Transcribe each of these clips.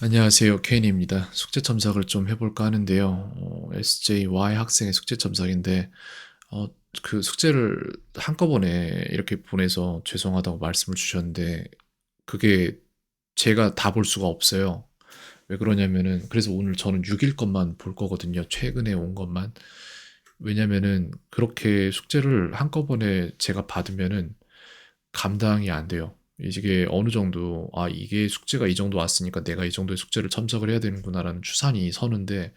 안녕하세요. 케인입니다. 숙제 첨삭을 좀 해볼까 하는데요. SJY 학생의 숙제 첨삭인데, 어, 그 숙제를 한꺼번에 이렇게 보내서 죄송하다고 말씀을 주셨는데, 그게 제가 다 볼 수가 없어요. 왜 그러냐면은, 그래서 오늘 저는 6일 것만 볼 거거든요. 최근에 온 것만. 왜냐면은, 그렇게 숙제를 한꺼번에 제가 받으면은, 감당이 안 돼요. 이게 어느 정도, 아, 이게 숙제가 이 정도 왔으니까 내가 이 정도의 숙제를 첨삭을 해야 되는구나라는 추산이 서는데,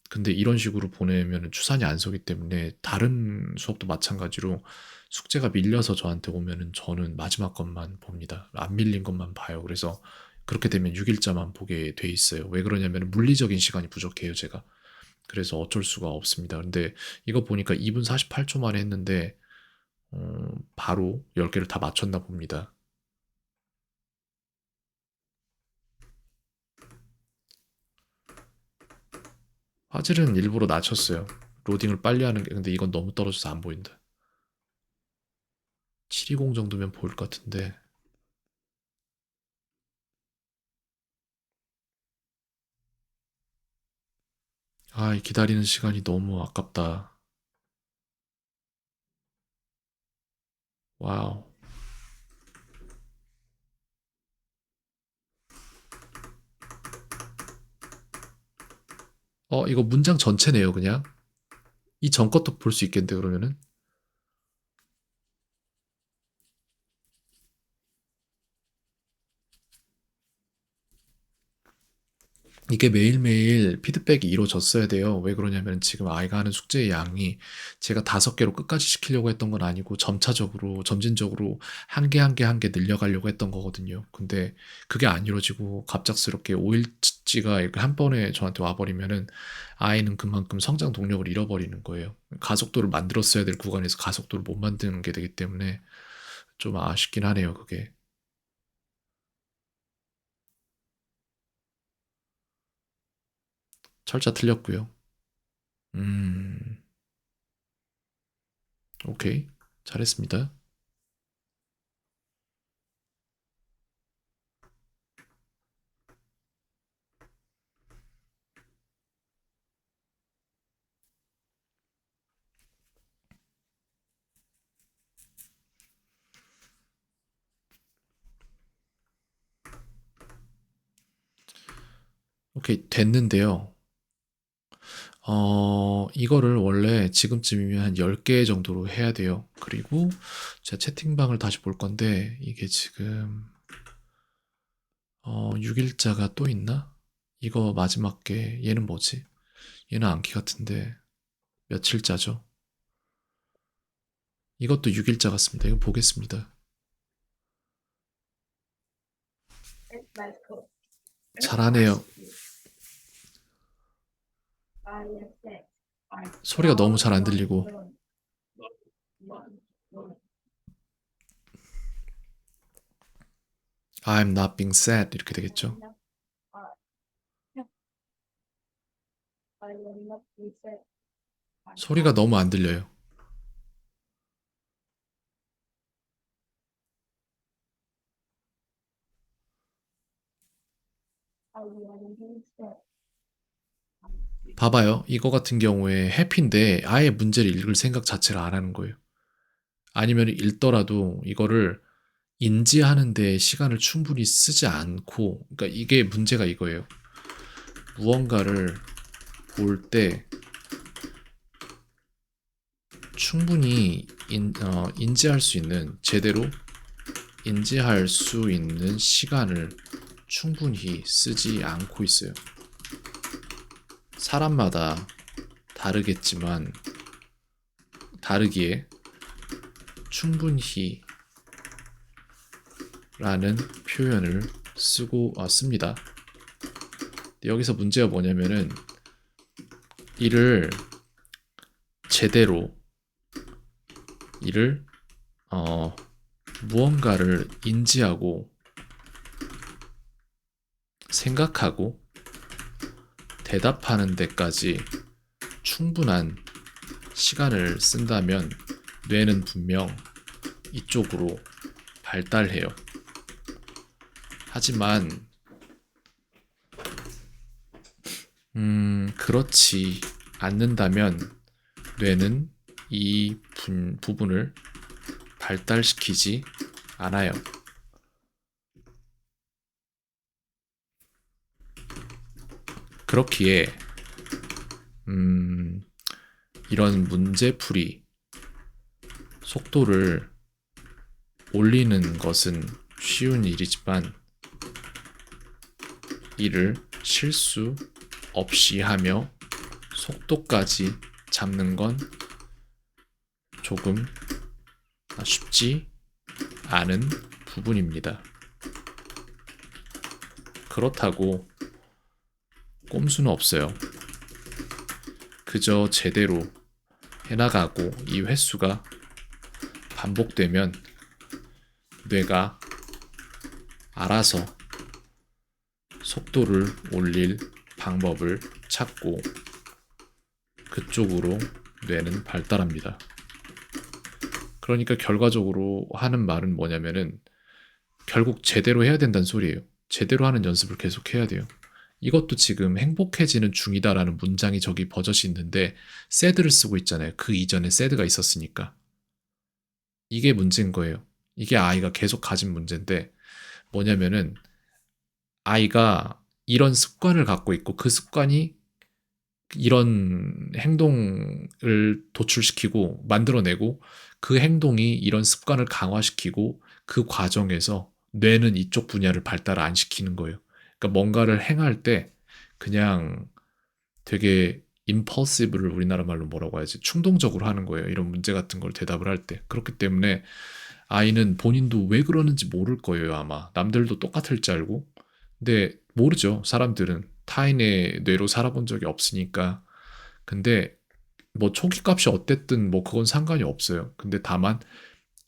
근데 이런 식으로 보내면 추산이 안 서기 때문에 다른 수업도 마찬가지로 숙제가 밀려서 저한테 오면은 저는 마지막 것만 봅니다. 안 밀린 것만 봐요. 그래서 그렇게 되면 6일자만 보게 돼 있어요. 왜 그러냐면 물리적인 시간이 부족해요, 제가. 그래서 어쩔 수가 없습니다. 근데 이거 보니까 2분 48초 만에 했는데, 바로 10개를 다 맞췄나 봅니다. 화질은 일부러 낮췄어요. 로딩을 빨리 하는 게, 근데 이건 너무 떨어져서 안 보인다. 720 정도면 보일 것 같은데. 아, 이 기다리는 시간이 너무 아깝다. 와우. 이거 문장 전체네요, 그냥. 이 전 것도 볼 수 있겠는데, 그러면은? 이게 매일매일 피드백이 이루어졌어야 돼요. 왜 그러냐면 지금 아이가 하는 숙제의 양이 제가 5개로 끝까지 시키려고 했던 건 아니고 점차적으로, 점진적으로 한 개 한 개 한 개 늘려가려고 했던 거거든요. 근데 그게 안 이루어지고 갑작스럽게 5일치가 이렇게 한 번에 저한테 와버리면은 아이는 그만큼 성장 동력을 잃어버리는 거예요. 가속도를 만들었어야 될 구간에서 가속도를 못 만드는 게 되기 때문에 좀 아쉽긴 하네요, 그게. 철자 틀렸고요. 음, 오케이. 잘했습니다. 오케이, 됐는데요. 이거를 원래 지금쯤이면 한 10개 정도로 해야 돼요. 그리고 제가 채팅방을 다시 볼 건데, 이게 지금, 6일자가 또 있나? 이거 마지막 게, 얘는 뭐지? 얘는 암기 같은데, 며칠자죠? 이것도 6일자 같습니다. 이거 보겠습니다. 잘하네요. 소리가 너무 잘 안 들리고, I'm not being sad. 이렇게 되겠죠? 소리가 너무 안 들려요. 봐봐요. 이거 같은 경우에 해피인데 아예 문제를 읽을 생각 자체를 안 하는 거예요. 아니면 읽더라도 이거를 인지하는 데 시간을 충분히 쓰지 않고, 그러니까 이게 문제가 이거예요. 무언가를 볼 때 충분히 인지할 수 있는, 제대로 인지할 수 있는 시간을 충분히 쓰지 않고 있어요. 사람마다 다르겠지만, 다르기에 충분히 라는 표현을 씁니다. 여기서 문제가 뭐냐면은 이를 제대로 이를 무언가를 인지하고 생각하고 대답하는 데까지 충분한 시간을 쓴다면 뇌는 분명 이쪽으로 발달해요. 하지만 그렇지 않는다면 뇌는 이 부분을 발달시키지 않아요. 그렇기에 이런 문제풀이 속도를 올리는 것은 쉬운 일이지만 이를 실수 없이 하며 속도까지 잡는 건 조금 쉽지 않은 부분입니다. 그렇다고 꼼수는 없어요. 그저 제대로 해나가고 이 횟수가 반복되면 뇌가 알아서 속도를 올릴 방법을 찾고 그쪽으로 뇌는 발달합니다. 그러니까 결과적으로 하는 말은 뭐냐면은 결국 제대로 해야 된다는 소리예요. 제대로 하는 연습을 계속 해야 돼요. 이것도 지금 행복해지는 중이다라는 문장이 저기 버젓이 있는데 sad를 쓰고 있잖아요. 그 이전에 sad가 있었으니까. 이게 문제인 거예요. 이게 아이가 계속 가진 문제인데 뭐냐면은 아이가 이런 습관을 갖고 있고 그 습관이 이런 행동을 도출시키고 만들어내고 그 행동이 이런 습관을 강화시키고 그 과정에서 뇌는 이쪽 분야를 발달 안 시키는 거예요. 그러니까 뭔가를 행할 때 그냥 되게 impulsive를 우리나라 말로 뭐라고 해야지? 충동적으로 하는 거예요. 이런 문제 같은 걸 대답을 할 때. 그렇기 때문에 아이는 본인도 왜 그러는지 모를 거예요, 아마. 남들도 똑같을 줄 알고. 근데 모르죠. 사람들은 타인의 뇌로 살아본 적이 없으니까. 근데 뭐 초기 값이 어땠든 뭐 그건 상관이 없어요. 근데 다만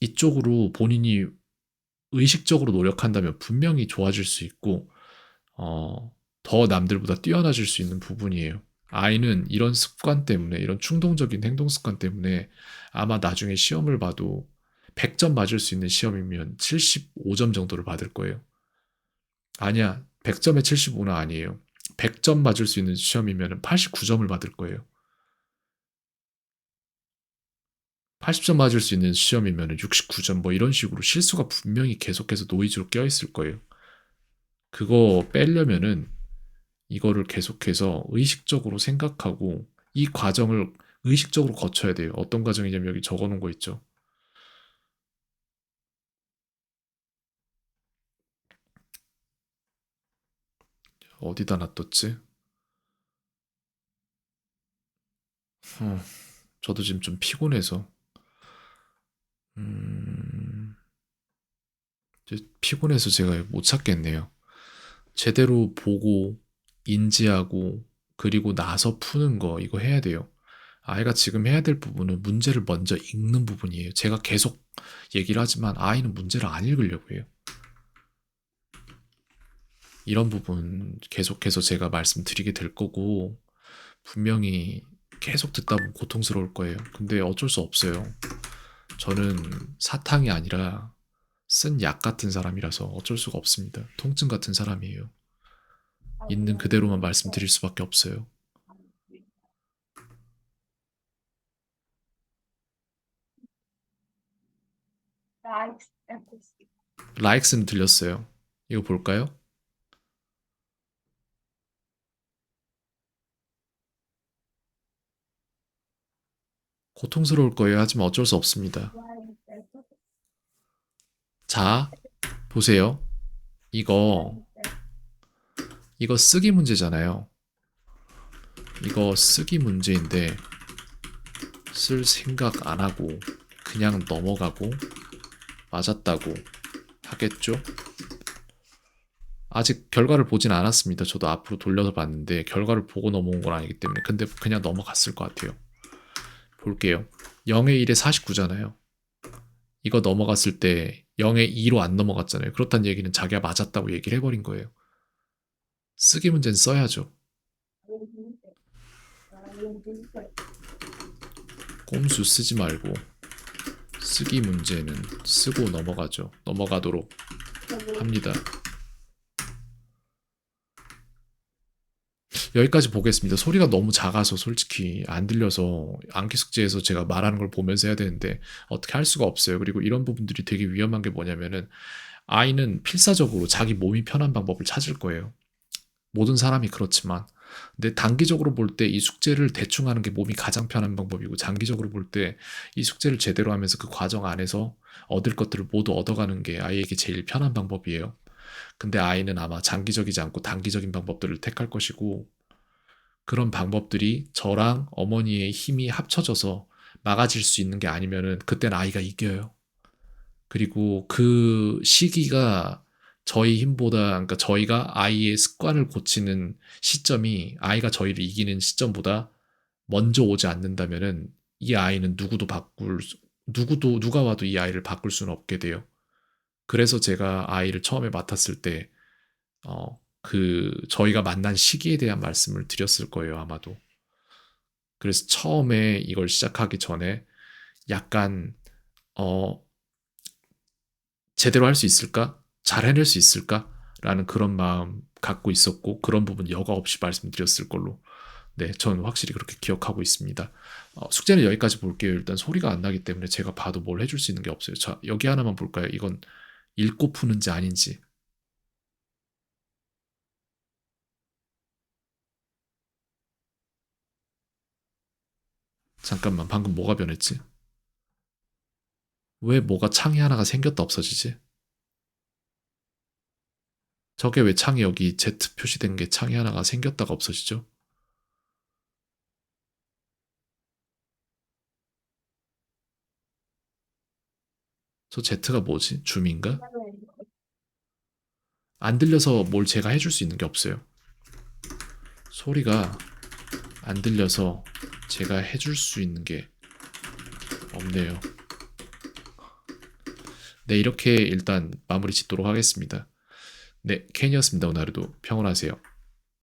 이쪽으로 본인이 의식적으로 노력한다면 분명히 좋아질 수 있고 어, 더 남들보다 뛰어나질 수 있는 부분이에요. 아이는 이런 습관 때문에 이런 충동적인 행동 습관 때문에 아마 나중에 시험을 봐도 100점 맞을 수 있는 시험이면 75점 정도를 받을 거예요. 아니야, 100점에 75는 아니에요. 100점 맞을 수 있는 시험이면 89점을 받을 거예요. 80점 맞을 수 있는 시험이면 69점 뭐 이런 식으로 실수가 분명히 계속해서 노이즈로 껴있을 거예요. 그거 빼려면은 이거를 계속해서 의식적으로 생각하고 이 과정을 의식적으로 거쳐야 돼요. 어떤 과정이냐면 여기 적어놓은 거 있죠. 어디다 놔뒀지? 어, 저도 지금 좀 피곤해서 음, 이제 피곤해서 제가 못 찾겠네요. 제대로 보고 인지하고 그리고 나서 푸는 거 이거 해야 돼요. 아이가 지금 해야 될 부분은 문제를 먼저 읽는 부분이에요. 제가 계속 얘기를 하지만 아이는 문제를 안 읽으려고 해요. 이런 부분 계속해서 제가 말씀드리게 될 거고 분명히 계속 듣다 보면 고통스러울 거예요. 근데 어쩔 수 없어요. 저는 사탕이 아니라 쓴 약 같은 사람이라서 어쩔 수가 없습니다. 통증 같은 사람이에요. 있는 그대로만 말씀드릴 수밖에 없어요. 라익스는 들렸어요. 이거 볼까요? 고통스러울 거예요. 하지만 어쩔 수 없습니다. 자, 보세요. 이거, 이거 쓰기 문제잖아요. 이거 쓰기 문제인데, 쓸 생각 안 하고, 그냥 넘어가고, 맞았다고 하겠죠? 아직 결과를 보진 않았습니다. 저도 앞으로 돌려서 봤는데, 결과를 보고 넘어온 건 아니기 때문에. 근데 그냥 넘어갔을 것 같아요. 볼게요. 0의 1에 49잖아요. 이거 넘어갔을 때 0의 2로 안 넘어갔잖아요. 그렇다는 얘기는 자기가 맞았다고 얘기를 해버린 거예요. 쓰기 문제는 써야죠. 꼼수 쓰지 말고 쓰기 문제는 쓰고 넘어가죠. 넘어가도록 합니다. 여기까지 보겠습니다. 소리가 너무 작아서 솔직히 안 들려서 암기 숙제에서 제가 말하는 걸 보면서 해야 되는데 어떻게 할 수가 없어요. 그리고 이런 부분들이 되게 위험한 게 뭐냐면은 아이는 필사적으로 자기 몸이 편한 방법을 찾을 거예요. 모든 사람이 그렇지만. 근데 단기적으로 볼 때 이 숙제를 대충 하는 게 몸이 가장 편한 방법이고 장기적으로 볼 때 이 숙제를 제대로 하면서 그 과정 안에서 얻을 것들을 모두 얻어가는 게 아이에게 제일 편한 방법이에요. 근데 아이는 아마 장기적이지 않고 단기적인 방법들을 택할 것이고 그런 방법들이 저랑 어머니의 힘이 합쳐져서 막아질 수 있는 게 아니면은 그때는 아이가 이겨요. 그리고 그 시기가 저희 힘보다, 그러니까 저희가 아이의 습관을 고치는 시점이 아이가 저희를 이기는 시점보다 먼저 오지 않는다면은 이 아이는 누가 와도 이 아이를 바꿀 수는 없게 돼요. 그래서 제가 아이를 처음에 맡았을 때, 저희가 만난 시기에 대한 말씀을 드렸을 거예요, 아마도. 그래서 처음에 이걸 시작하기 전에 약간, 어, 제대로 할 수 있을까? 잘 해낼 수 있을까? 라는 그런 마음 갖고 있었고, 그런 부분 여과 없이 말씀드렸을 걸로. 네, 전 확실히 그렇게 기억하고 있습니다. 숙제는 여기까지 볼게요. 일단 소리가 안 나기 때문에 제가 봐도 뭘 해줄 수 있는 게 없어요. 자, 여기 하나만 볼까요? 이건 읽고 푸는지 아닌지. 잠깐만, 방금 뭐가 변했지? 왜 뭐가 창이 하나가 생겼다 없어지지? 저게 왜 창이 여기 Z 표시된 게 창이 하나가 생겼다가 없어지죠? 저 Z가 뭐지? 줌인가? 안 들려서 뭘 제가 해줄 수 있는 게 없어요. 소리가 안 들려서 제가 해줄 수 있는 게 없네요. 네, 이렇게 일단 마무리 짓도록 하겠습니다. 네, 캔이었습니다. 오늘 하루도 평온하세요.